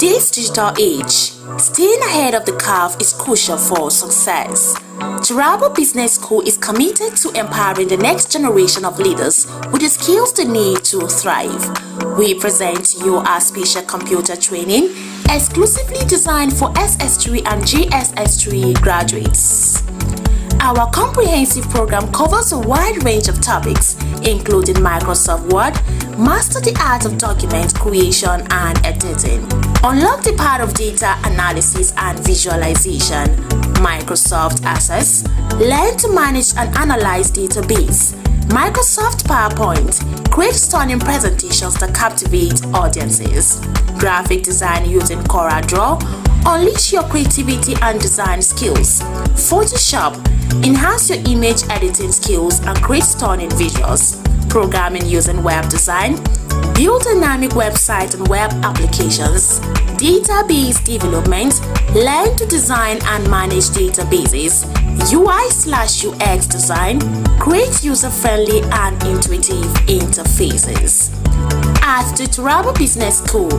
today's digital age, staying ahead of the curve is crucial for success. Turabo Business School is committed to empowering the next generation of leaders with the skills they need to thrive. We present to you our special computer training exclusively designed for SS3 and JSS3 graduates. Our comprehensive program covers a wide range of topics, including Microsoft Word, master the art of document creation and editing, unlock the power of data analysis and visualization, Microsoft Access, learn to manage and analyze database, Microsoft PowerPoint, create stunning presentations that captivate audiences, graphic design using CorelDRAW, unleash your creativity and design skills, Photoshop, enhance your image editing skills and create stunning visuals, programming using web design, build dynamic website and web applications, database development, learn to design and manage databases, UI/UX design, create user-friendly and intuitive interfaces. At the Turabo Business School,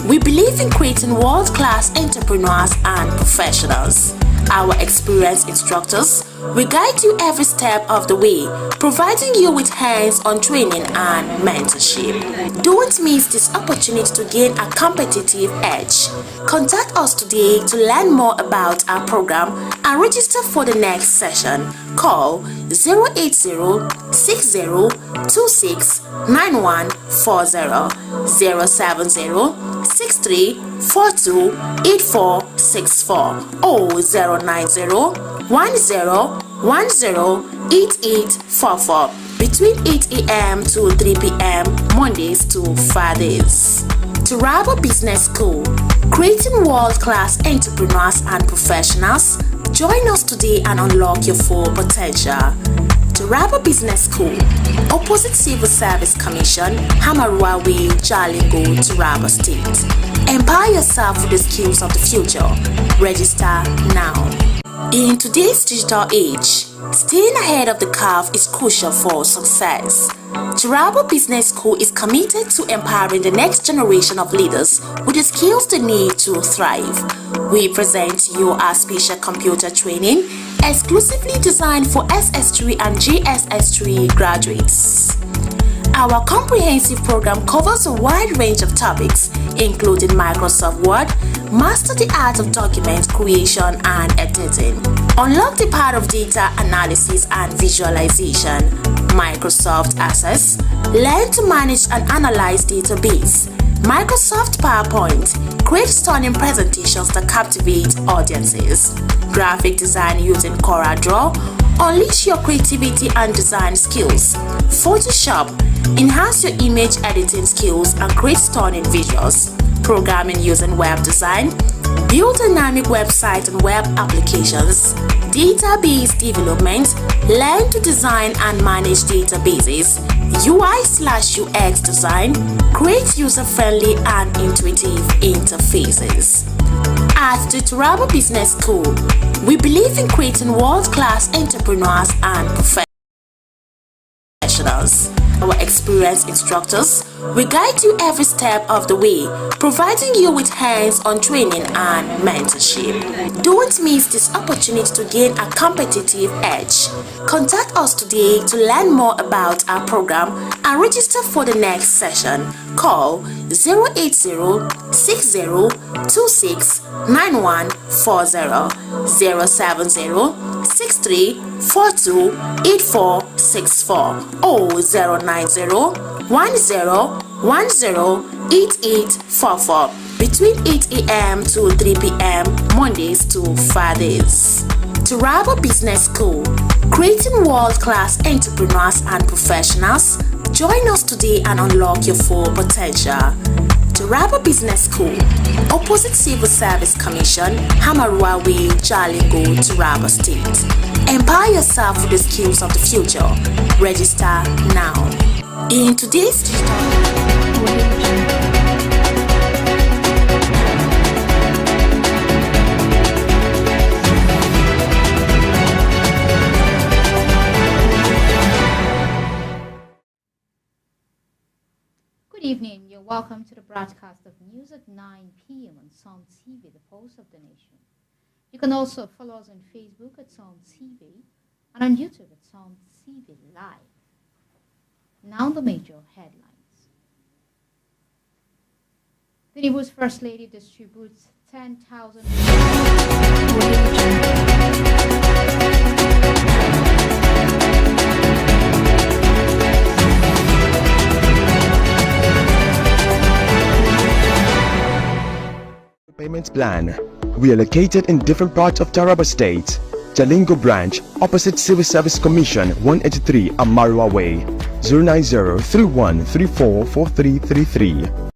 we believe in creating world-class entrepreneurs and professionals. Our experienced instructors will guide you every step of the way, providing you with hands-on training and mentorship. Don't miss this opportunity to gain a competitive edge. Contact us today to learn more about our program and register for the next session. Call 080-6026-9140, 070-6342-8464 or 090-1010-8844 between 8 a.m. to 3 p.m. Mondays to Fridays. Turabo Business School, creating world-class entrepreneurs and professionals. Join us today and unlock your full potential. Turabo Business School, opposite Civil Service Commission, Hamarua Way, Jalingo, Turabo State. Empower yourself with the skills of the future. Register now. In today's digital age, staying ahead of the curve is crucial for success. Turabo Business School is committed to empowering the next generation of leaders with the skills they need to thrive. We present to you our special computer training exclusively designed for SS3 and JSS3 graduates. Our comprehensive program covers a wide range of topics, including Microsoft Word, master the art of document creation and editing, unlock the power of data analysis and visualization, Microsoft Access, learn to manage and analyze database, Microsoft PowerPoint, create stunning presentations that captivate audiences, graphic design using CorelDRAW, unleash your creativity and design skills, Photoshop, enhance your image editing skills and create stunning visuals, programming using web design, build dynamic website and web applications, database development, learn to design and manage databases, UI/UX design, create user-friendly and intuitive interfaces. At the Turabo Business School, we believe in creating world-class entrepreneurs and professionals. Our experienced instructors will guide you every step of the way, providing you with hands-on training and mentorship. Don't miss this opportunity to gain a competitive edge. Contact us today to learn more about our program and register for the next session. Call 080-6026-9140, 070-6342-8464 or 090-1010-8844 between 8 a.m. to 3 p.m. Mondays to Fridays. Turabo Business School, creating world-class entrepreneurs and professionals. Join us today and unlock your full potential. Turabo Business School, opposite Civil Service Commission, Hamarua Way, Jalingo, Turabo State. Empower yourself with the skills of the future. Register now. In today's Good Good evening. You're welcome to the broadcast of news at 9 p.m. on Psalm TV, the Pulse of the Nation. You can also follow us on Facebook at Psalm TV and on YouTube at Psalm TV Live. Now the major headlines. Tinubu's First Lady distributes 10,000 Payments plan. We are located in different parts of Taraba State. Jalingo branch, opposite Civil Service Commission, 183 Amarwa Way, 090-3134-4333.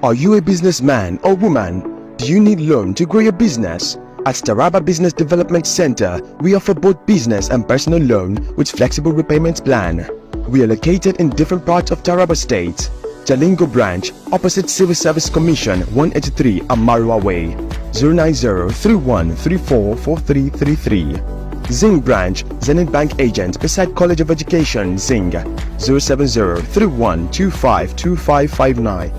Are you a businessman or woman? Do you need loan to grow your business? At Taraba Business Development Center, we offer both business and personal loan with flexible repayments plan. We are located in different parts of Taraba State. Jalingo branch, opposite Civil Service Commission, 183 Amarwa Way, 090-3134-4333. Zing branch, Zenith Bank agent beside College of Education, Zing, 070-3125-2559.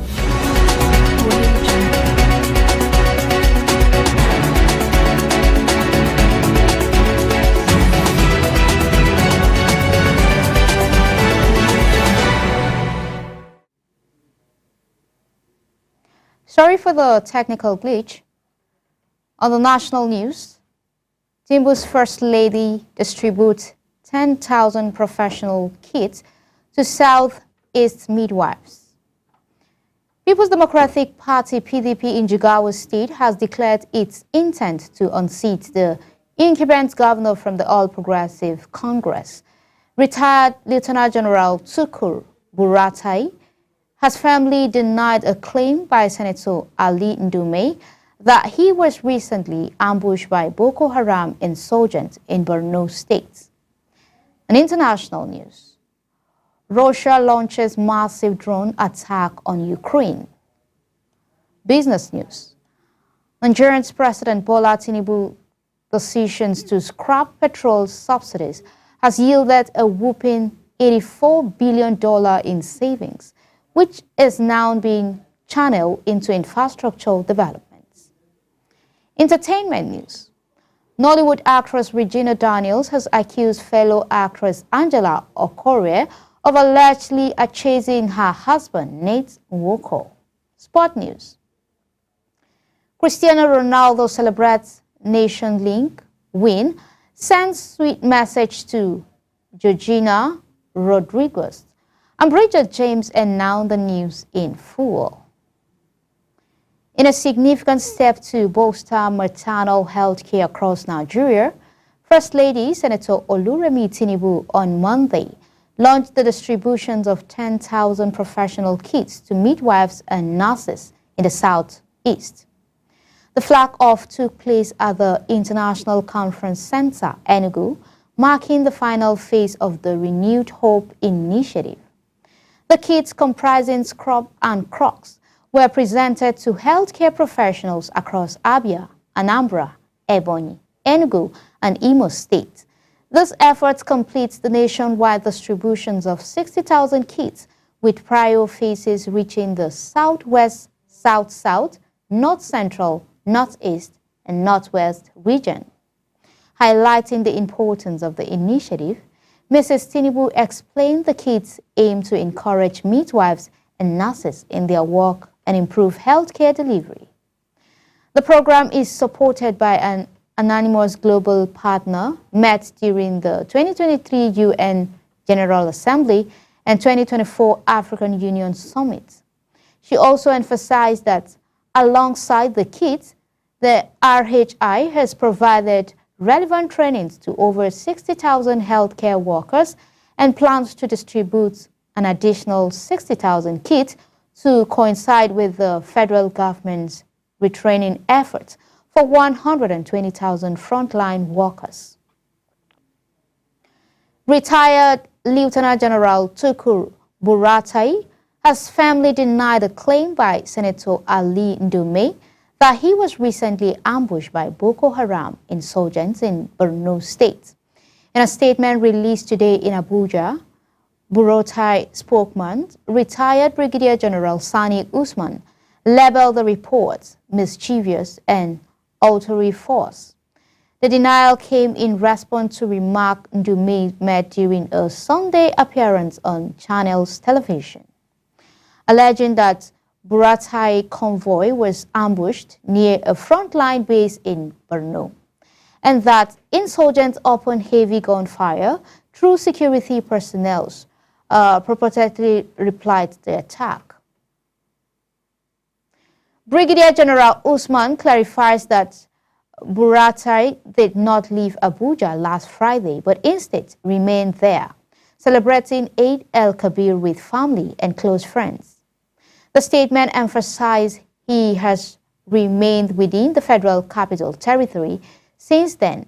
Sorry for the technical glitch. On the national news, Tinubu's First Lady distributes 10,000 professional kits to Southeast midwives. People's Democratic Party PDP in Jigawa State has declared its intent to unseat the incumbent governor from the All Progressive Congress. Retired Lieutenant General Tukur Buratai has firmly denied a claim by Senator Ali Ndume that he was recently ambushed by Boko Haram insurgents in Borno State. In international news, Russia launches massive drone attack on Ukraine. Business news, Nigeria's President Bola Tinubu's decisions to scrap petrol subsidies has yielded a whopping $84 billion in savings, which is now being channeled into infrastructural developments. Entertainment news. Nollywood actress Regina Daniels has accused fellow actress Angela Okorie of allegedly chasing her husband, Nate Nwoko. Sport news. Cristiano Ronaldo celebrates Nation League win, sends sweet message to Georgina Rodriguez. I'm Bridget James, and now the news in full. In a significant step to bolster maternal health care across Nigeria, First Lady Senator Oluremi Tinubu on Monday launched the distributions of 10,000 professional kits to midwives and nurses in the Southeast. The flag-off took place at the International Conference Center, Enugu, marking the final phase of the Renewed Hope initiative. The kits comprising scrub and crocs were presented to healthcare professionals across Abia, Anambra, Ebonyi, Enugu, and Imo State. This effort completes the nationwide distributions of 60,000 kits, with prior phases reaching the Southwest, South-South, North-Central, Northeast, and Northwest region. Highlighting the importance of the initiative, Mrs. Tinubu explained the kits aim to encourage midwives and nurses in their work and improve healthcare delivery. The program is supported by an anonymous global partner met during the 2023 UN General Assembly and 2024 African Union Summit. She also emphasized that alongside the kits, the RHI has provided relevant trainings to over 60,000 healthcare workers and plans to distribute an additional 60,000 kits to coincide with the federal government's retraining efforts for 120,000 frontline workers. Retired Lieutenant General Tukur Buratai has firmly denied a claim by Senator Ali Ndume that he was recently ambushed by Boko Haram insurgents in Borno State. In a statement released today in Abuja, Buratai spokesman, retired Brigadier General Sani Usman, labeled the reports mischievous and ulterior force. The denial came in response to remarks Ndume made during a Sunday appearance on Channels television, alleging that Buratai convoy was ambushed near a frontline base in Borno, and that insurgents opened heavy gunfire through security personnel purportedly replied to the attack. Brigadier General Usman clarifies that Buratai did not leave Abuja last Friday, but instead remained there, celebrating Eid el-Kabir with family and close friends. The statement emphasized he has remained within the Federal Capital Territory since then.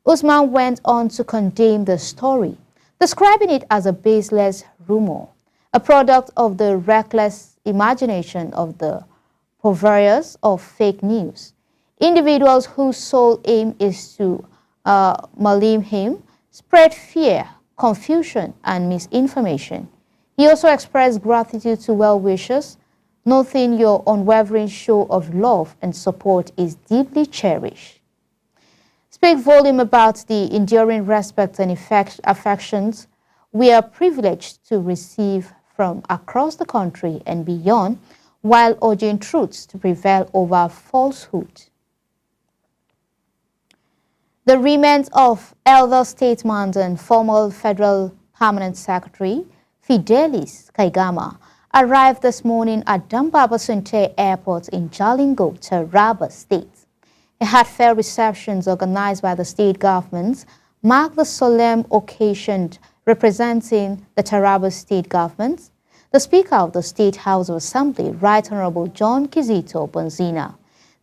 Usman went on to condemn the story, describing it as a baseless rumor, a product of the reckless imagination of the purveyors of fake news, individuals whose sole aim is to malign him, spread fear, confusion, and misinformation. He also expressed gratitude to well-wishers, noting your unwavering show of love and support is deeply cherished. Speak volume about the enduring respect and affections we are privileged to receive from across the country and beyond, while urging truths to prevail over falsehood. The remains of elder statesman and former Federal Permanent Secretary Fidelis Kaigama arrived this morning at Dambaba Sunte Airport in Jalingo, Taraba State. A heartfelt receptions organized by the state government marked the solemn occasion representing the Taraba state government. The Speaker of the State House of Assembly, Right Honorable John Kizito Bonzina,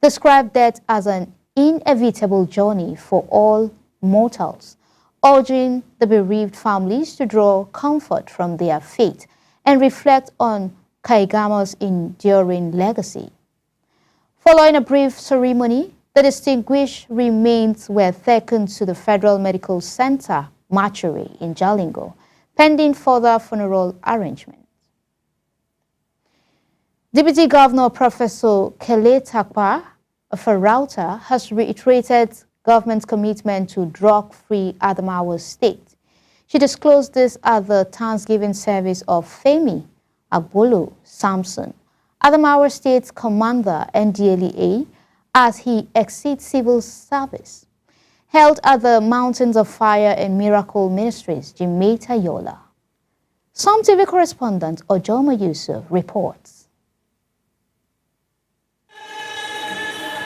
described death as an inevitable journey for all mortals, urging the bereaved families to draw comfort from their fate and reflect on Kaigama's enduring legacy. Following a brief ceremony, the distinguished remains were taken to the Federal Medical Center mortuary in Jalingo, pending further funeral arrangements. Deputy Governor Professor Kele Takpa Farauta has reiterated government's commitment to drug-free Adamawa State. She disclosed this at the Thanksgiving service of Femi Agbolo Samson, Adamawa State's commander NDLEA, as he exceeds civil service, held at the Mountains of Fire and Miracle Ministries, Jimeta Yola. Some TV correspondent Ojoma Yusuf reports.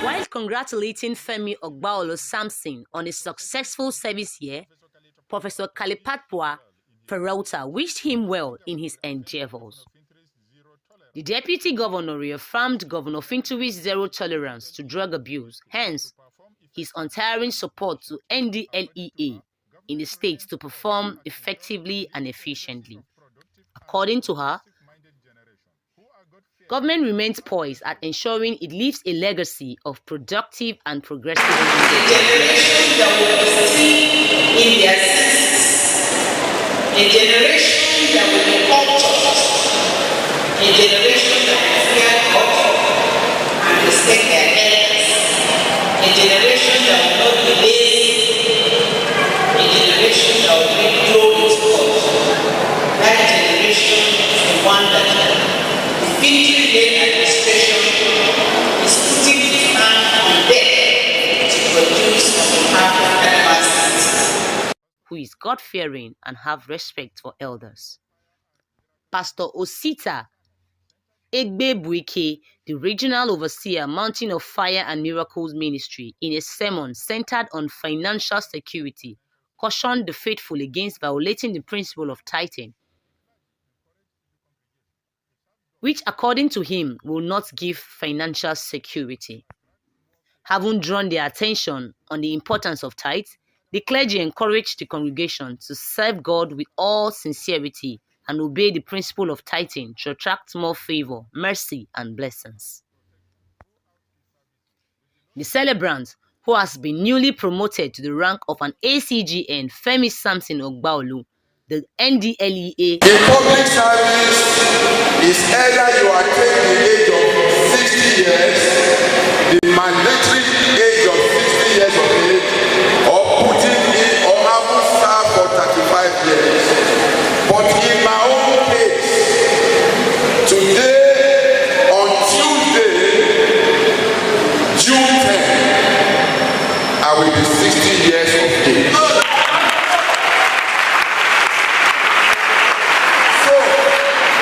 While congratulating Femi Ogbaolo Samson on his successful service year, Professor Kalipatpua Ferauta wished him well in his endeavors. The Deputy Governor reaffirmed Governor Fintui's zero tolerance to drug abuse, hence his untiring support to NDLEA in the state to perform effectively and efficiently. According to her, government remains poised at ensuring it leaves a legacy of productive and progressive generation that will see in their senses, a generation that will be cultured, a generation that will fear God and respect their elders, a generation that will not be lazy, a generation that will bring glory to God. That generation is the one that the Fintui's administration is putting its hand on deck to produce on behalf of Adamawa State. who is God-fearing and have respect for elders. Pastor Osita Egbebuike, the regional overseer, Mountain of Fire and Miracles Ministry, in a sermon centered on financial security, cautioned the faithful against violating the principle of tithing, which, according to him, will not give financial security. Having drawn their attention on the importance of tithes, the clergy encouraged the congregation to serve God with all sincerity and obey the principle of tithing to attract more favor, mercy, and blessings. The celebrant, who has been newly promoted to the rank of an ACGN, Femi Samson Ogbaolu, the NDLEA. In public service is either you attain the age of 60 years, the mandatory age of 60 years of age, or putting in or having served for 35 years. But in my own case, today on Tuesday, June 10, I will be 60 years of age. So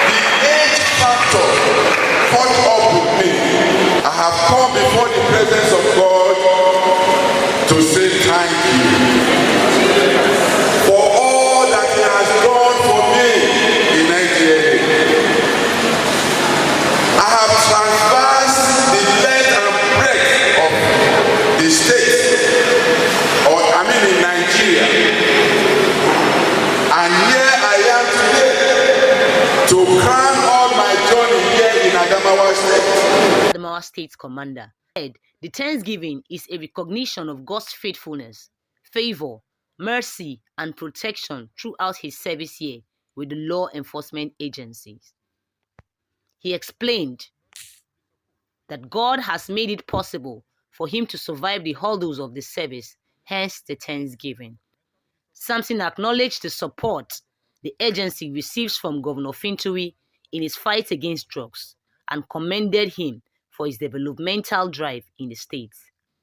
the age factor caught up with me. I have come before the presence of God to say thank you for all that He has done for me in Nigeria. I have traversed the length and breadth of the state, in Nigeria, and here I am today to crown all my journey here in Adamawa State. Adamawa State Commander said the Thanksgiving is a recognition of God's faithfulness, favor, mercy, and protection throughout his service year with the law enforcement agencies. He explained that God has made it possible for him to survive the hurdles of the service, hence the Thanksgiving. Samson acknowledged the support the agency receives from Governor Finturi in his fight against drugs and commended him for his developmental drive in the state.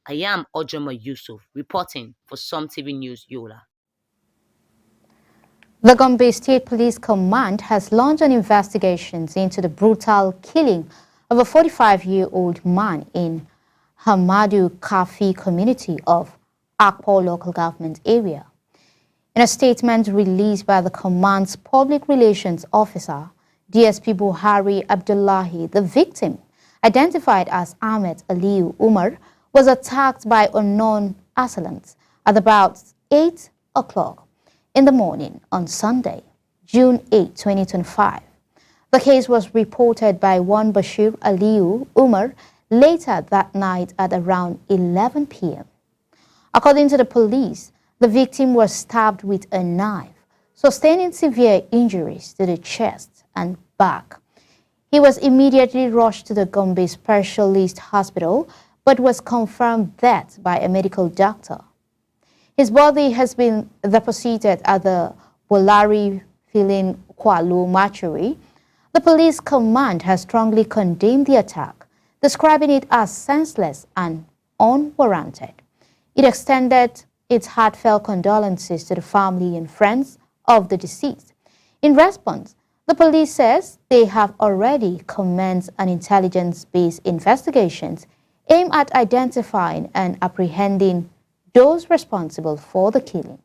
I am Ojoma Yusuf, reporting for Som TV News, Yola. The Gombe State Police Command has launched an investigation into the brutal killing of a 45-year-old man in Hamadu Kafi community of Akpo local government area. In a statement released by the command's public relations officer, DSP Buhari Abdullahi, the victim, identified as Ahmed Aliu Umar, was attacked by unknown assailants at about 8 o'clock in the morning on Sunday, June 8, 2025. The case was reported by one Bashir Aliu Umar later that night at around 11 p.m. According to the police, the victim was stabbed with a knife, sustaining severe injuries to the chest and back. He was immediately rushed to the Gombe Specialist Hospital, but was confirmed dead by a medical doctor. His body has been deposited at the Bolari Filin Kwalu mortuary. The police command has strongly condemned the attack, describing it as senseless and unwarranted. It extended its heartfelt condolences to the family and friends of the deceased. In response, the police says they have already commenced an intelligence-based investigations aimed at identifying and apprehending those responsible for the killing.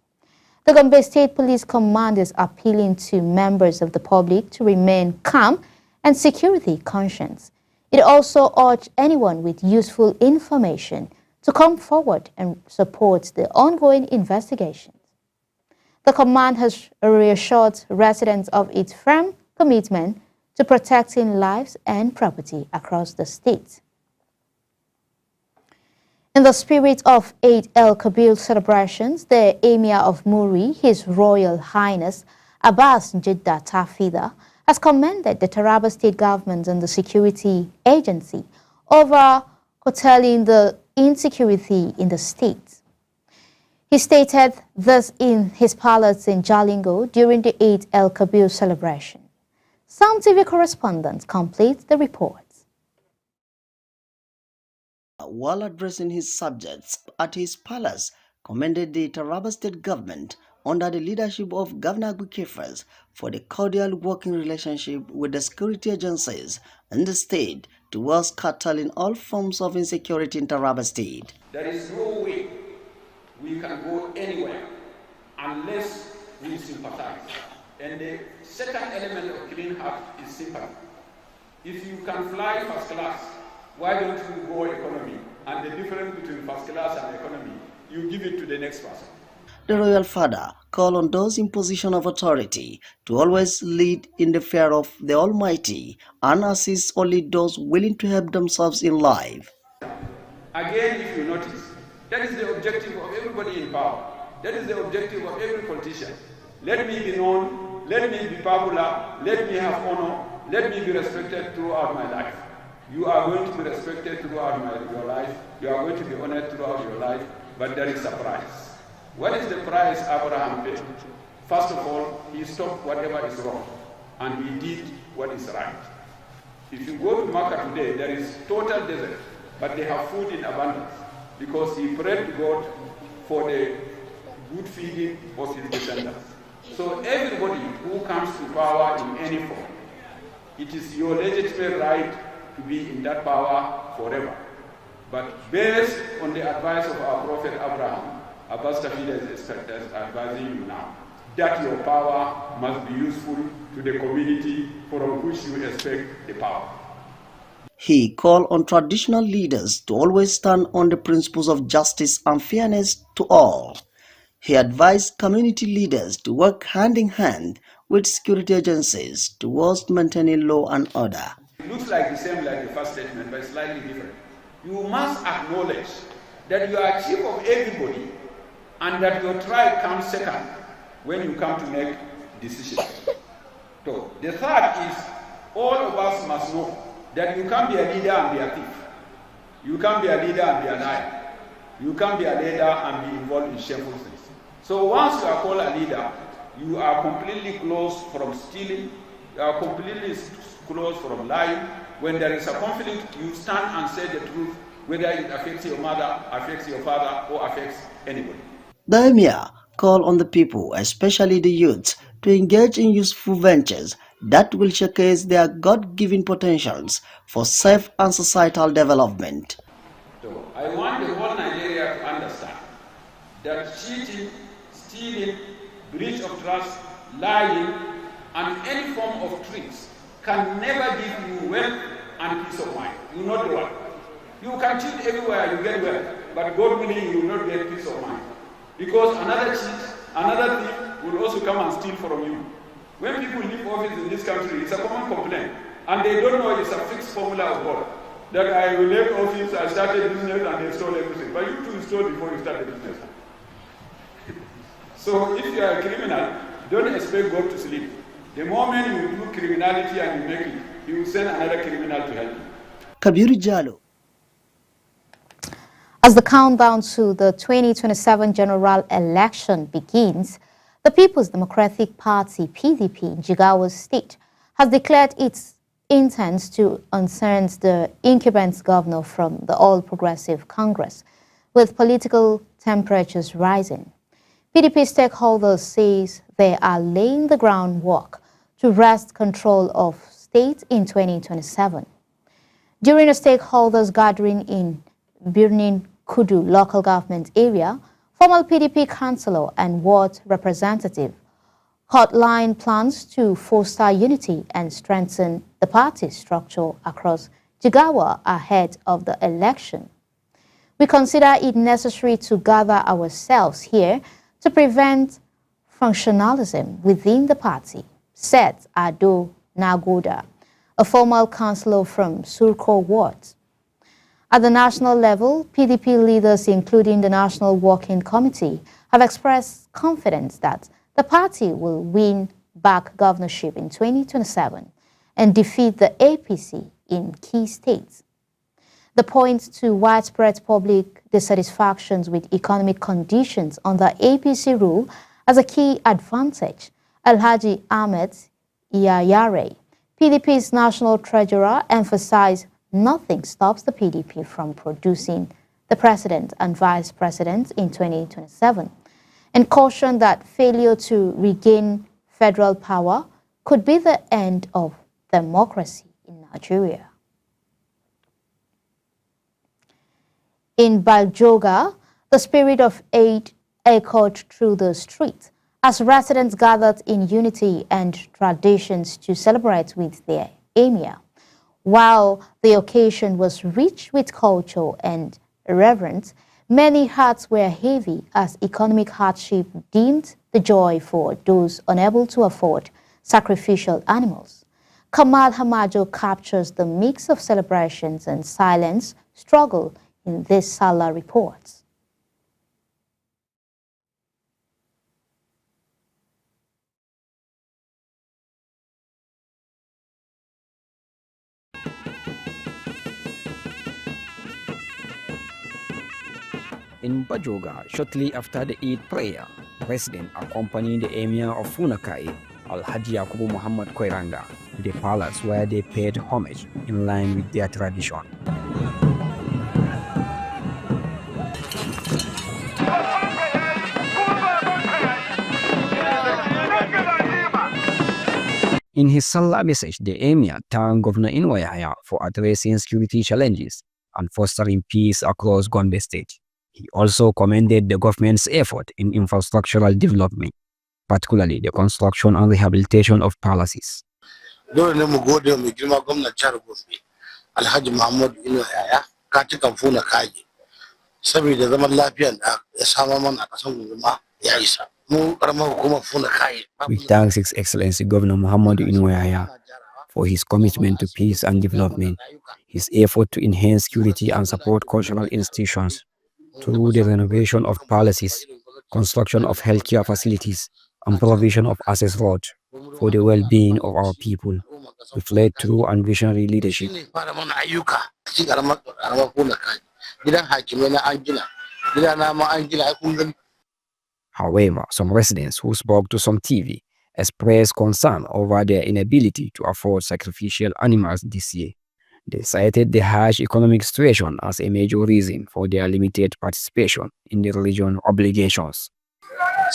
The Gombe State Police Command is appealing to members of the public to remain calm and security conscious. It also urged anyone with useful information to come forward and support the ongoing investigations. The command has reassured residents of its firm commitment to protecting lives and property across the state. In the spirit of Eid el-Kabir celebrations, the Emir of Muri, His Royal Highness Abbas Jeddah Tafida, has commended the Taraba State government and the security agency over curtailing the insecurity in the state. He stated this in his palace in Jalingo during the Eid el-Kabir celebration. Som TV correspondent completes the report. While addressing his subjects at his palace, commended the Taraba State government under the leadership of Governor Agui for the cordial working relationship with the security agencies in the state towards curtailing all forms of insecurity in Taraba State. There is no way we can go anywhere unless we sympathize. And the second element of clean heart is sympathy. If you can fly first class, why don't you go economy? And the difference between first class and economy, you give it to the next person. The royal father called on those in position of authority to always lead in the fear of the Almighty and assist only those willing to help themselves in life. Again, if you notice, that is the objective of everybody in power. That is the objective of every politician. Let me be known, let me be popular, let me have honor, let me be respected throughout my life. You are going to be respected throughout your life, you are going to be honored throughout your life, but there is a price. What is the price Abraham paid? First of all, he stopped whatever is wrong, and he did what is right. If you go to Makkah today, there is total desert, but they have food in abundance, because he prayed to God for the good feeding of his descendants. So everybody who comes to power in any form, it is your legitimate right to be in that power forever. But based on the advice of our Prophet Abraham, Abbas Tafida is advising you now that your power must be useful to the community from which you expect the power. He called on traditional leaders to always stand on the principles of justice and fairness to all. He advised community leaders to work hand in hand with security agencies towards maintaining law and order. It looks like the same like the first statement, but slightly different. You must acknowledge that you are chief of everybody and that your tribe comes second when you come to make decisions. So the third is, all of us must know that you can't be a leader and be a thief. You can't be a leader and be a liar. You can't be a leader and be involved in shameful things. So once you are called a leader, you are completely closed from stealing, you are completely closed from lying. When there is a conflict, you stand and say the truth, whether it affects your mother, affects your father, or affects anybody. The Emir called on the people, especially the youth, to engage in useful ventures that will showcase their God-given potentials for self and societal development. So I want the whole Nigeria to understand that cheating, stealing, breach of trust, lying, and any form of tricks can never give you wealth and peace of mind. You know the one. You can cheat everywhere, you get wealth, but God willing, you will not get peace of mind. Because another cheat, another thief will also come and steal from you. When people leave office in this country, it's a common complaint, and they don't know it's a fixed formula of God. That I will leave office, I started business, and they stole everything. But you too stole before you started business. So if you are a criminal, don't expect God to sleep. The moment you do criminality and you make it, He will send another criminal to help you. Kabiru Jalo. As the countdown to the 2027 general election begins, the People's Democratic Party, PDP, in Jigawa State has declared its intent to unseat the incumbent governor from the All Progressive Congress, with political temperatures rising. PDP stakeholders say they are laying the groundwork to wrest control of state in 2027. During a stakeholders gathering in Birnin Kudu local government area, former PDP councillor and ward representative outlined plans to foster unity and strengthen the party structure across Jigawa ahead of the election. We consider it necessary to gather ourselves here to prevent functionalism within the party, said Ado Nagoda, a former councillor from Surko ward. At the national level, PDP leaders, including the National Working Committee, have expressed confidence that the party will win back governorship in 2027 and defeat the APC in key states. The point to widespread public dissatisfactions with economic conditions under APC rule as a key advantage, Alhaji Ahmed Iyayare, PDP's national treasurer, emphasized nothing stops the PDP from producing the president and vice president in 2027 and cautioned that failure to regain federal power could be the end of democracy in Nigeria. In Baljoga, the spirit of aid echoed through the streets as residents gathered in unity and traditions to celebrate with their emir. While the occasion was rich with culture and reverence, many hearts were heavy as economic hardship dimmed the joy for those unable to afford sacrificial animals. Kamal Hamajo captures the mix of celebrations and silence struggle in this Salah report. In Bajoga, shortly after the Eid prayer, the President accompanied the Emir of Funakai, Al-Haji Yakubu Muhammad Koiranga, to the palace where they paid homage in line with their tradition. In his Salah message, the Emir thanked Governor Inwa Yahya for addressing security challenges and fostering peace across Gombe State. He also commended the government's effort in infrastructural development, particularly the construction and rehabilitation of palaces. Dole ne mu gode mai girma gwamnan jihar Gombe Alhaji Muhammadu Inuwa Yahaya ka ci kamfuna kaji saboda zaman lafiyar da ya samar mana a kasan Gombe ya isa. We thank His Excellency Governor Muhammadu Inuwa Yahaya for his commitment to peace and development, his effort to enhance security and support cultural institutions through the renovation of palaces, construction of healthcare facilities, and provision of access roads for the well-being of our people, reflect true and visionary leadership. However, some residents who spoke to some TV expressed concern over their inability to afford sacrificial animals this year. They cited the harsh economic situation as a major reason for their limited participation in the religion obligations.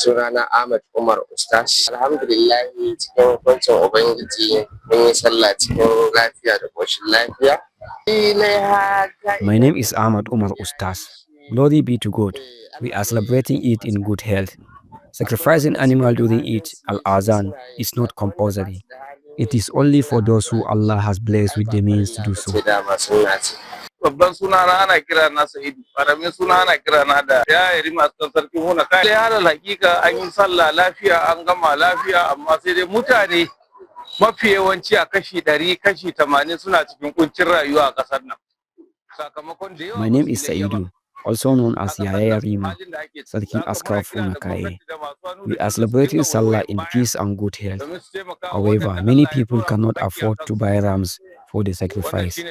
Sunana Ahmed Umar Ustaz. Alhamdulillah cikin hukuncin Ubangiji mun yi sallah cikin lafiya da koshin lafiya. My name is Ahmed Umar Ustaz. Glory be to God. We are celebrating it in good health. Sacrificing animal during Eid al-Azhan is not compulsory. It is only for those who Allah has blessed with the means to do so. Babban sunana ana kira na Sa'idu, ƙaramin suna ana kira na da yayari masu sarki huna kai. Sai har hakika an yi sallah lafiya an gama lafiya amma sai dai mutane mafi yawanci a kashi 100 kashi 80 suna cikin kuncin rayuwa a ƙasar nan. Sakamakon da yawa. My name is Sa'idu, also known as Yahaya Rima, Sarkin Askar Funakaye. We are celebrating Salah in peace and good health. However, many people cannot afford to buy rams for the sacrifice.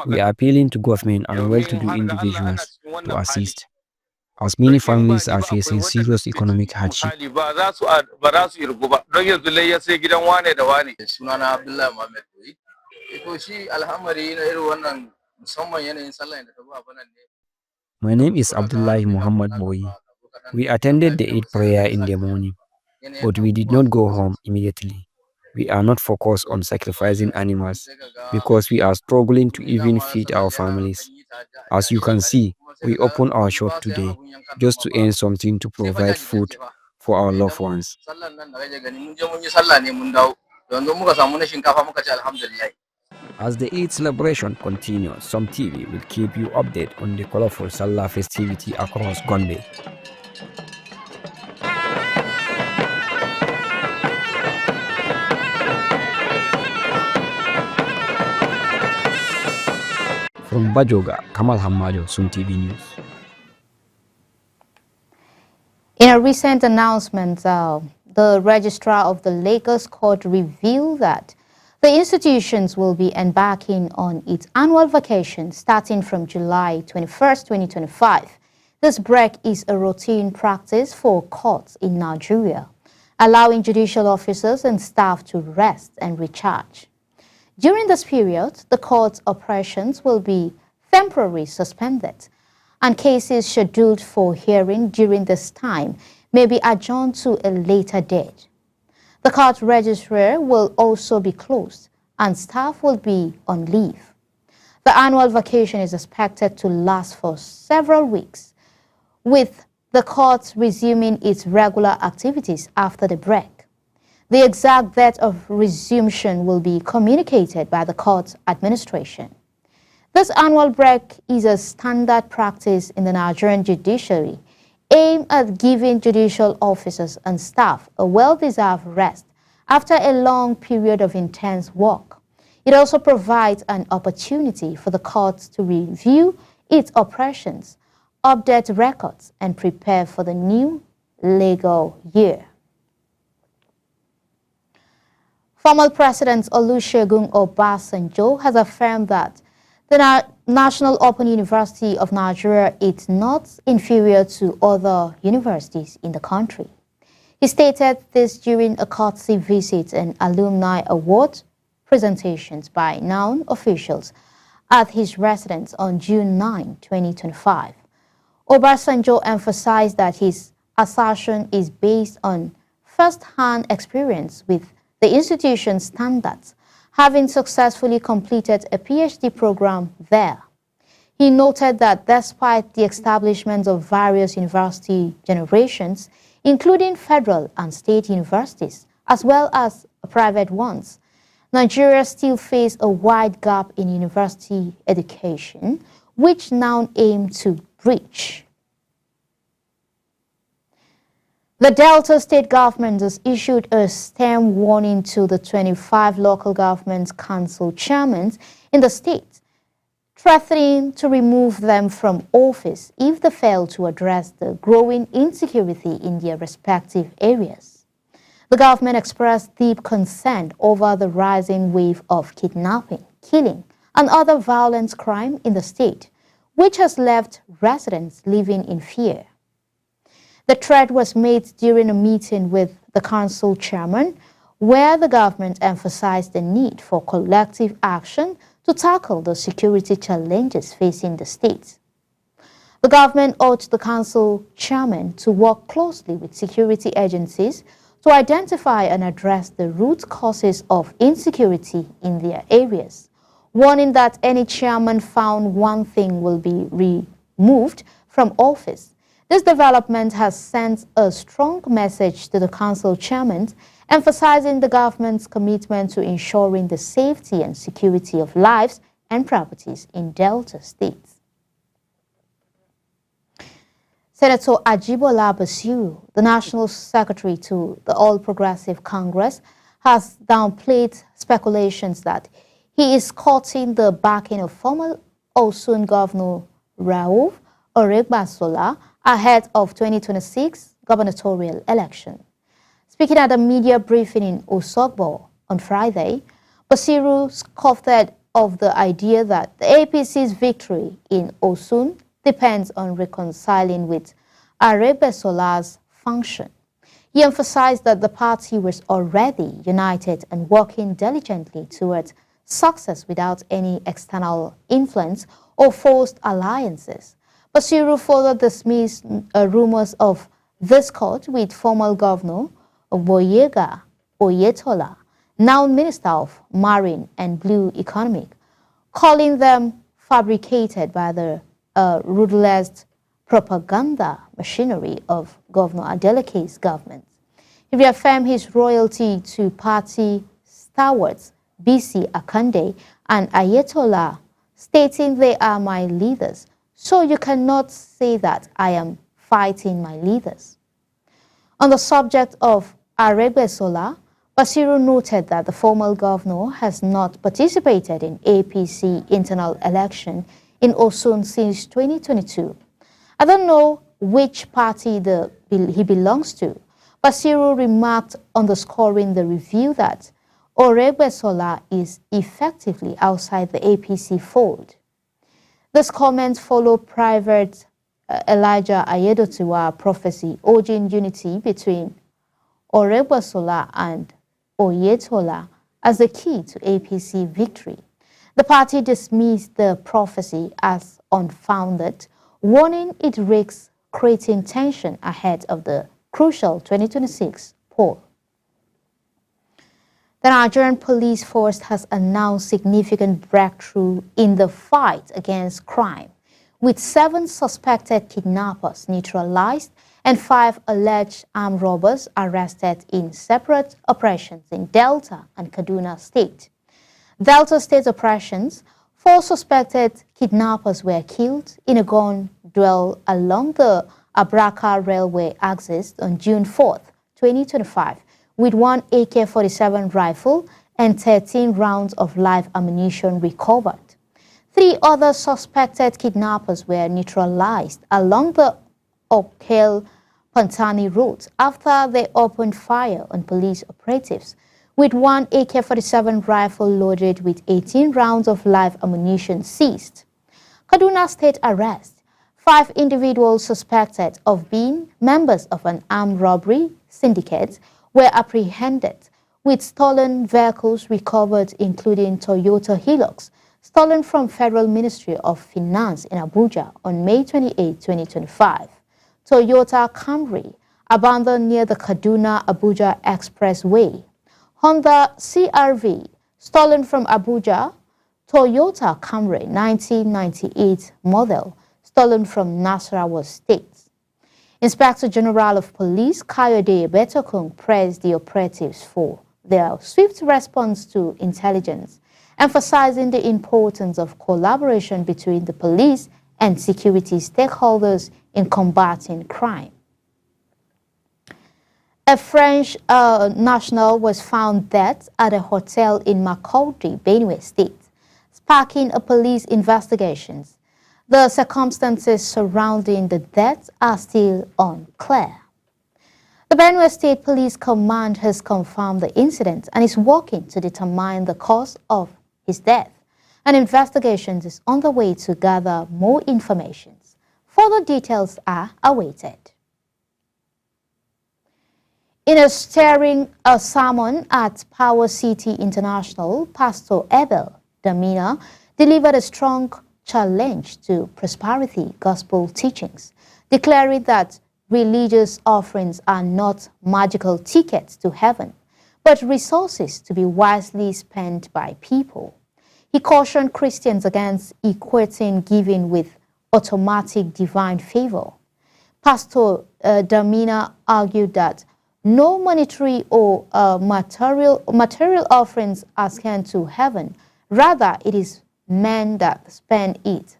We are appealing to government and well-to-do individuals to assist, as many families are facing serious economic hardship. My name is Abdullahi Muhammad Boyi. We attended the Eid prayer in the morning, but we did not go home immediately. We are not focused on sacrificing animals because we are struggling to even feed our families. As you can see, we opened our shop today just to earn something to provide food for our loved ones. As the Eid celebration continues, Some TV will keep you updated on the colorful Salah festivity across Gombe. From Bajoga, Kamal Hamado, Sun TV News. In a recent announcement, the registrar of the Lagos court revealed that the institutions will be embarking on its annual vacation starting from July 21st, 2025. This break is a routine practice for courts in Nigeria, allowing judicial officers and staff to rest and recharge. During this period, the court's operations will be temporarily suspended, and cases scheduled for hearing during this time may be adjourned to a later date. The court registrar will also be closed, and staff will be on leave. The annual vacation is expected to last for several weeks, with the court resuming its regular activities after the break. The exact date of resumption will be communicated by the court's administration. This annual break is a standard practice in the Nigerian judiciary, aimed at giving judicial officers and staff a well-deserved rest after a long period of intense work. It also provides an opportunity for the courts to review its operations, update records, and prepare for the new legal year. Former President Olusegun Obasanjo has affirmed that The National Open University of Nigeria is not inferior to other universities in the country. He stated this during a courtesy visit and alumni award presentations by known officials at his residence on June 9, 2025. Obasanjo emphasized that his assertion is based on first-hand experience with the institution's standards, having successfully completed a PhD program there. He noted that despite the establishment of various university generations, including federal and state universities, as well as private ones, Nigeria still faces a wide gap in university education, which now aim to bridge. The Delta State government has issued a stern warning to the 25 local government council chairmen in the state, threatening to remove them from office if they fail to address the growing insecurity in their respective areas. The government expressed deep concern over the rising wave of kidnapping, killing, and other violent crime in the state, which has left residents living in fear. The threat was made during a meeting with the council chairman, where the government emphasized the need for collective action to tackle the security challenges facing the state. The government urged the council chairman to work closely with security agencies to identify and address the root causes of insecurity in their areas, warning that any chairman found wanting will be removed from office. This development has sent a strong message to the council chairmen, emphasizing the government's commitment to ensuring the safety and security of lives and properties in Delta states. Senator Ajibola Basiru, the National Secretary to the All Progressive Congress, has downplayed speculations that he is courting the backing of former Osun Governor Rauf Oregbasola ahead of 2026 gubernatorial election. Speaking at a media briefing in Osogbo on Friday, Basiru scoffed of the idea that the APC's victory in Osun depends on reconciling with Aregbesola's function. He emphasized that the party was already united and working diligently towards success without any external influence or forced alliances. Basiru further dismissed rumors of discord with former Governor Gboyega Oyetola, now Minister of Marine and Blue Economic, calling them fabricated by the ruthless propaganda machinery of Governor Adeleke's government. He reaffirmed his loyalty to party stalwarts BC Akande and Ayetola, stating they are my leaders, so you cannot say that I am fighting my leaders. On the subject of Aregbesola, Basiru noted that the former governor has not participated in APC internal election in Osun since 2022. I don't know which party he belongs to. Basiru remarked, underscoring the review that Oregbesola is effectively outside the APC fold. This comment followed Private Elijah Ayedotiwa prophecy urging unity between Oregbesola and Oyetola as the key to APC victory. The party dismissed the prophecy as unfounded, warning it risks creating tension ahead of the crucial 2026 poll. The Nigerian police force has announced significant breakthrough in the fight against crime, with 7 suspected kidnappers neutralized and 5 alleged armed robbers arrested in separate operations in Delta and Kaduna State. Delta State operations, 4 suspected kidnappers were killed in a gun duel along the Abraka Railway axis on June 4, 2025, with 1 AK-47 rifle and 13 rounds of live ammunition recovered. 3 other suspected kidnappers were neutralized along the Okale Pantani route after they opened fire on police operatives, with one AK-47 rifle loaded with 18 rounds of live ammunition seized. Kaduna State arrest 5 individuals suspected of being members of an armed robbery syndicate were apprehended, with stolen vehicles recovered, including Toyota Hilux, stolen from Federal Ministry of Finance in Abuja on May 28, 2025. Toyota Camry, abandoned near the Kaduna-Abuja Expressway. Honda CR-V, stolen from Abuja. Toyota Camry 1998 model, stolen from Nasarawa State. Inspector General of Police Kayode Betokun praised the operatives for their swift response to intelligence, emphasizing the importance of collaboration between the police and security stakeholders in combating crime. A French national was found dead at a hotel in Makurdi, Benue State, sparking a police investigation. The circumstances surrounding the death are still unclear. The Benue State Police Command has confirmed the incident and is working to determine the cause of his death. An investigation is underway to gather more information. Further details are awaited. In a stirring sermon at Power City International, Pastor Abel Damina delivered a strong challenge to prosperity gospel teachings, declaring that religious offerings are not magical tickets to heaven, but resources to be wisely spent by people. He cautioned Christians against equating giving with automatic divine favor. Pastor Damina argued that no monetary or material offerings are sent to heaven. Rather, it is men that spend it,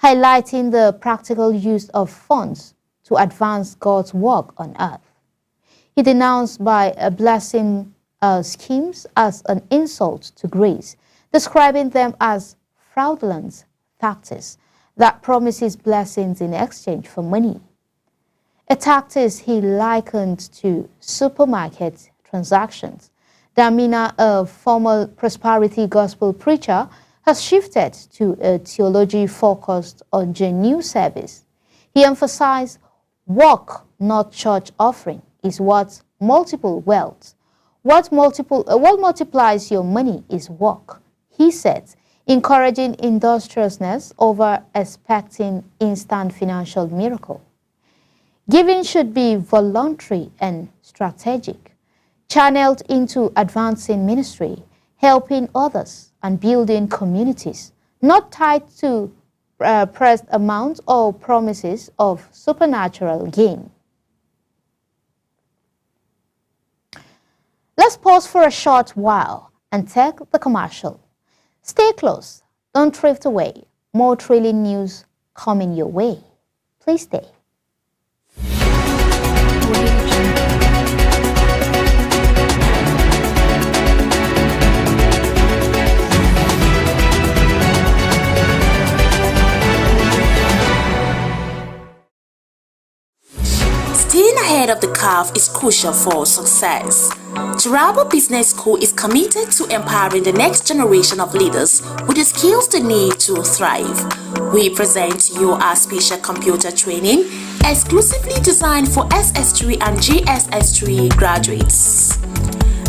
highlighting the practical use of funds to advance God's work on earth. He denounced by blessing schemes as an insult to grace, describing them as fraudulent tactics that promises blessings in exchange for money. A tactic he likened to supermarket transactions. Damina, a former prosperity gospel preacher, has shifted to a theology focused on genuine service. He emphasized work, not church offering, is what multiple wealth. What multiplies your money is work, he said, encouraging industriousness over expecting instant financial miracle. Giving should be voluntary and strategic, channeled into advancing ministry, helping others, and building communities, not tied to pressed amounts or promises of supernatural gain. Let's pause for a short while and take the commercial. Stay close, don't drift away. More thrilling news coming your way. Please stay. Staying ahead of the curve is crucial for success. Taraba Business School is committed to empowering the next generation of leaders with the skills they need to thrive. We present you our special computer training exclusively designed for SS3 and GSS3 graduates.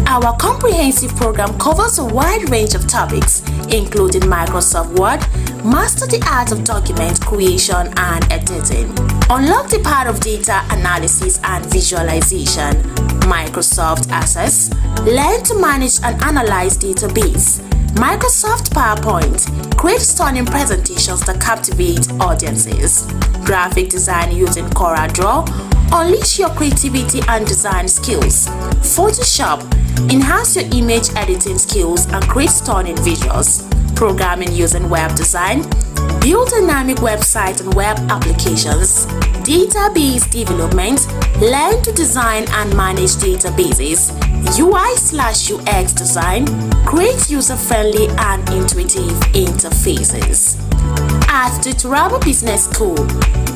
Our comprehensive program covers a wide range of topics, including Microsoft Word, master the art of document creation and editing, unlock the power of data analysis and visualization, Microsoft Access, learn to manage and analyze database, Microsoft PowerPoint, create stunning presentations that captivate audiences, graphic design using CorelDRAW, unleash your creativity and design skills, Photoshop, enhance your image editing skills and create stunning visuals, programming using web design, build dynamic websites and web applications, database development, learn to design and manage databases, UI/UX design, create user-friendly and intuitive interfaces. At the Taraba Business School,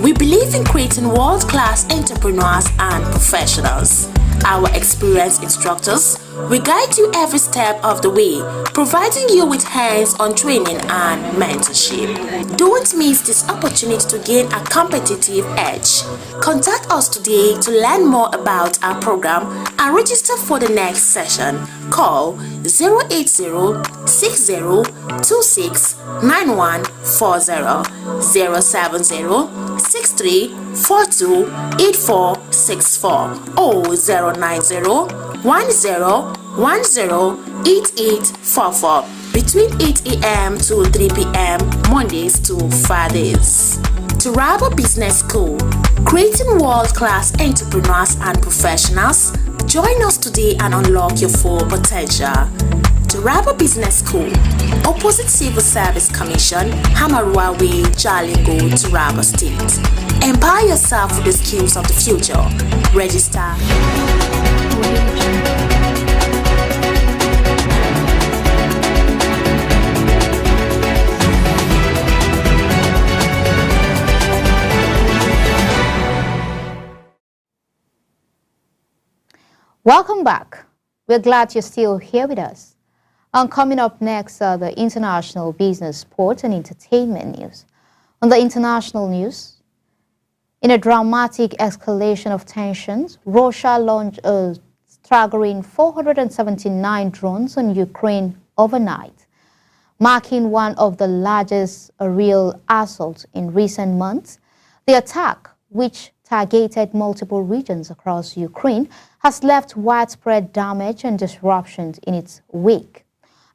we believe in creating world-class entrepreneurs and professionals. Our experienced instructors We guide you every step of the way, providing you with hands-on training and mentorship. Don't miss this opportunity to gain a competitive edge. Contact us today to learn more about our program and register for the next session. Call 080-6026-9140, 070-6342-8464 or 090-1010-8844 between 8 a.m. to 3 p.m. Mondays to Fridays. Taraba Business School, creating world-class entrepreneurs and professionals. Join us today and unlock your full potential. Taraba Business School, opposite Civil Service Commission, Hamarua Way, Jalingo, Taraba State. Empower yourself with the skills of the future. Register. Welcome back. We're glad you're still here with us. Coming up next are the international business, sports, and entertainment news. On the international news, in a dramatic escalation of tensions, Russia launched a staggering 479 drones on Ukraine overnight, marking one of the largest aerial assaults in recent months. The attack, which targeted multiple regions across Ukraine, has left widespread damage and disruptions in its wake.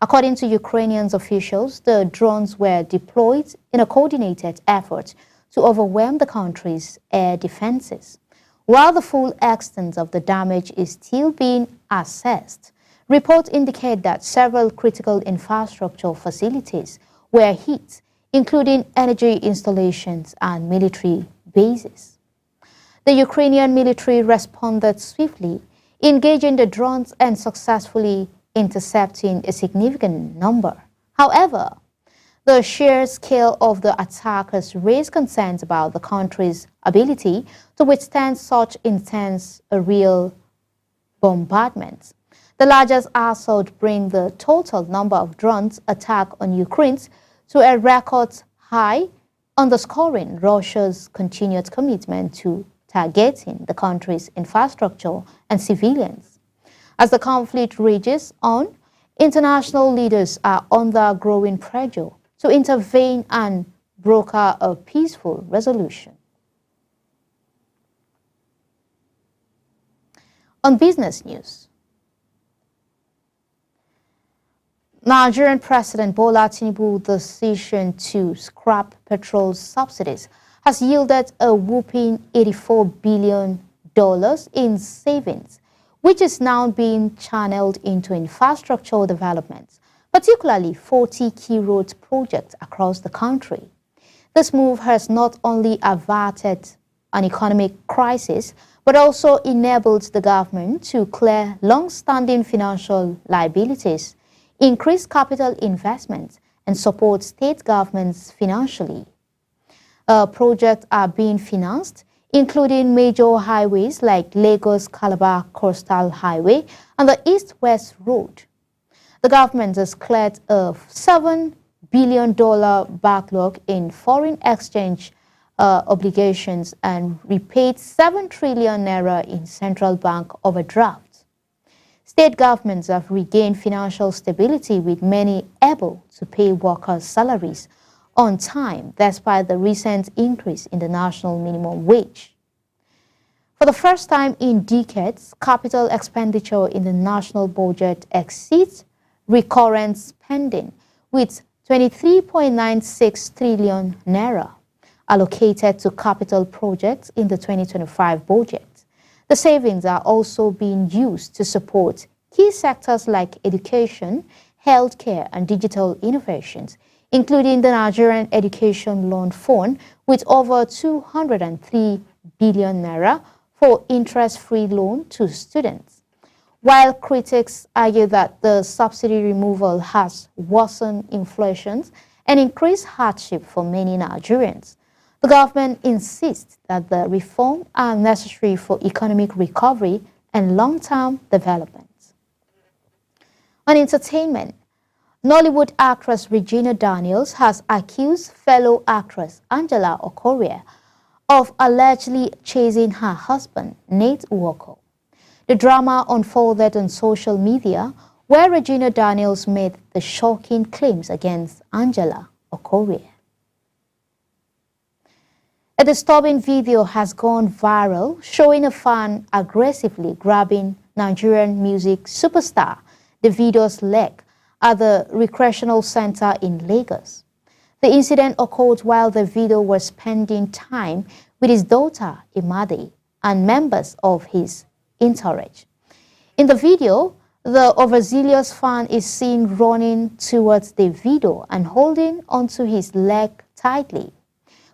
According to Ukrainian officials, the drones were deployed in a coordinated effort to overwhelm the country's air defenses. While the full extent of the damage is still being assessed, reports indicate that several critical infrastructure facilities were hit, including energy installations and military bases. The Ukrainian military responded swiftly, engaging the drones and successfully intercepting a significant number. However, the sheer scale of the attackers raised concerns about the country's ability to withstand such intense aerial bombardments. The largest assault brings the total number of drones attacked on Ukraine to a record high, underscoring Russia's continued commitment to targeting the country's infrastructure and civilians. As the conflict rages on, international leaders are under growing pressure to intervene and broker a peaceful resolution. On business news, Nigerian President Bola Tinubu's decision to scrap petrol subsidies has yielded a whopping $84 billion in savings, which is now being channeled into infrastructure developments, particularly 40 key road projects across the country. This move has not only averted an economic crisis, but also enabled the government to clear long-standing financial liabilities, increase capital investments, and support state governments financially. Projects are being financed, including major highways like Lagos-Calabar Coastal Highway and the East-West Road. The government has cleared a $7 billion backlog in foreign exchange obligations and repaid 7 trillion naira in central bank overdrafts. State governments have regained financial stability, with many able to pay workers' salaries on time, despite the recent increase in the national minimum wage. For the first time in decades, capital expenditure in the national budget exceeds recurrent spending, with 23.96 trillion naira allocated to capital projects in the 2025 budget. The savings are also being used to support key sectors like education, healthcare, and digital innovations, including the Nigerian Education Loan Fund, with over 203 billion naira for interest-free loan to students. While critics argue that the subsidy removal has worsened inflation and increased hardship for many Nigerians, the government insists that the reforms are necessary for economic recovery and long-term development. On entertainment, Nollywood actress Regina Daniels has accused fellow actress Angela Okorie of allegedly chasing her husband, Nate Nwoko. The drama unfolded on social media, where Regina Daniels made the shocking claims against Angela Okorie. A disturbing video has gone viral, showing a fan aggressively grabbing Nigerian music superstar Davido's leg at the recreational center in Lagos. The incident occurred while Davido was spending time with his daughter, Imade, and members of his entourage. In the video, the overzealous fan is seen running towards Davido and holding onto his leg tightly,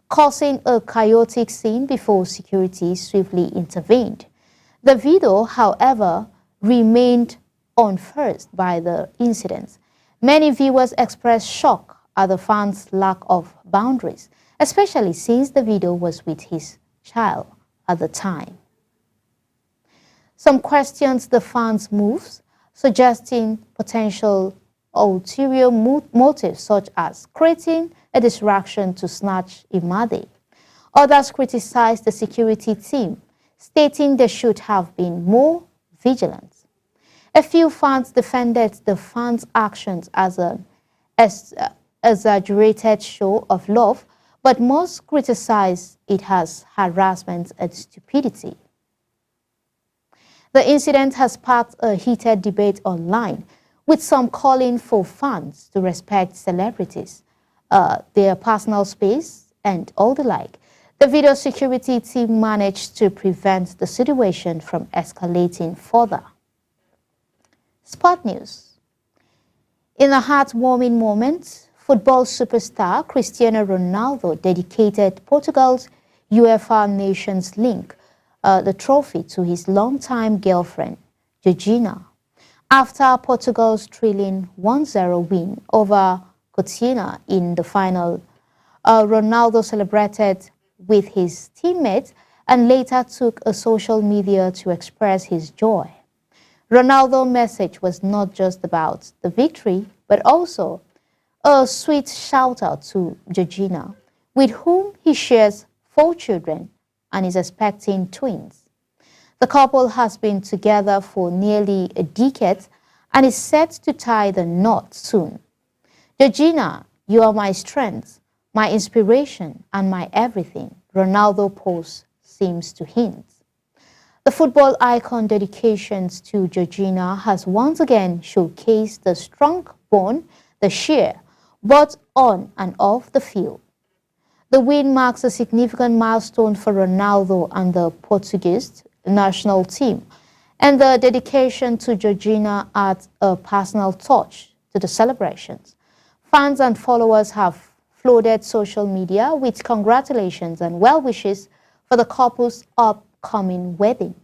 causing a chaotic scene before security swiftly intervened. Davido, however, remained unfazed by the incident. Many viewers expressed shock at the fan's lack of boundaries, especially since Davido was with his child at the time. Some questioned the fans' moves, suggesting potential ulterior motives such as creating a distraction to snatch Imade. Others criticized the security team, stating they should have been more vigilant. A few fans defended the fans' actions as an exaggerated show of love, but most criticized it as harassment and stupidity. The incident has sparked a heated debate online, with some calling for fans to respect celebrities, their personal space, and all the like. The video security team managed to prevent the situation from escalating further. Sport news. In a heartwarming moment, football superstar Cristiano Ronaldo dedicated Portugal's UEFA Nations League, the trophy, to his longtime girlfriend, Georgina. After Portugal's thrilling 1-0 win over Croatia in the final, Ronaldo celebrated with his teammates and later took a social media to express his joy. Ronaldo's message was not just about the victory, but also a sweet shout-out to Georgina, with whom he shares 4 children and is expecting twins. The couple has been together for nearly a decade and is set to tie the knot soon. Georgina, you are my strength, my inspiration, and my everything, Ronaldo post seems to hint. The football icon dedications to Georgina has once again showcased the strong bond they share, both on and off the field. The win marks a significant milestone for Ronaldo and the Portuguese national team, and the dedication to Georgina adds a personal touch to the celebrations. Fans and followers have flooded social media with congratulations and well wishes for the couple's upcoming wedding.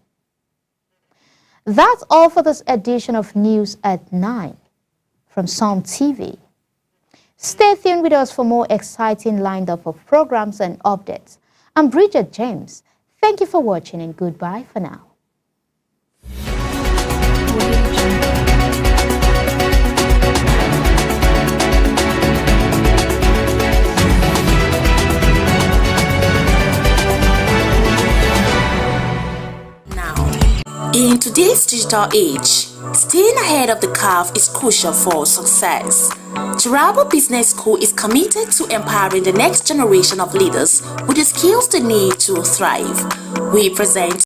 That's all for this edition of News at 9 from Sun TV. Stay tuned with us for more exciting lineup of programs and updates. I'm Bridget James. Thank you for watching and goodbye for now. In today's digital age, staying ahead of the curve is crucial for success. Taraba Business School is committed to empowering the next generation of leaders with the skills they need to thrive. We present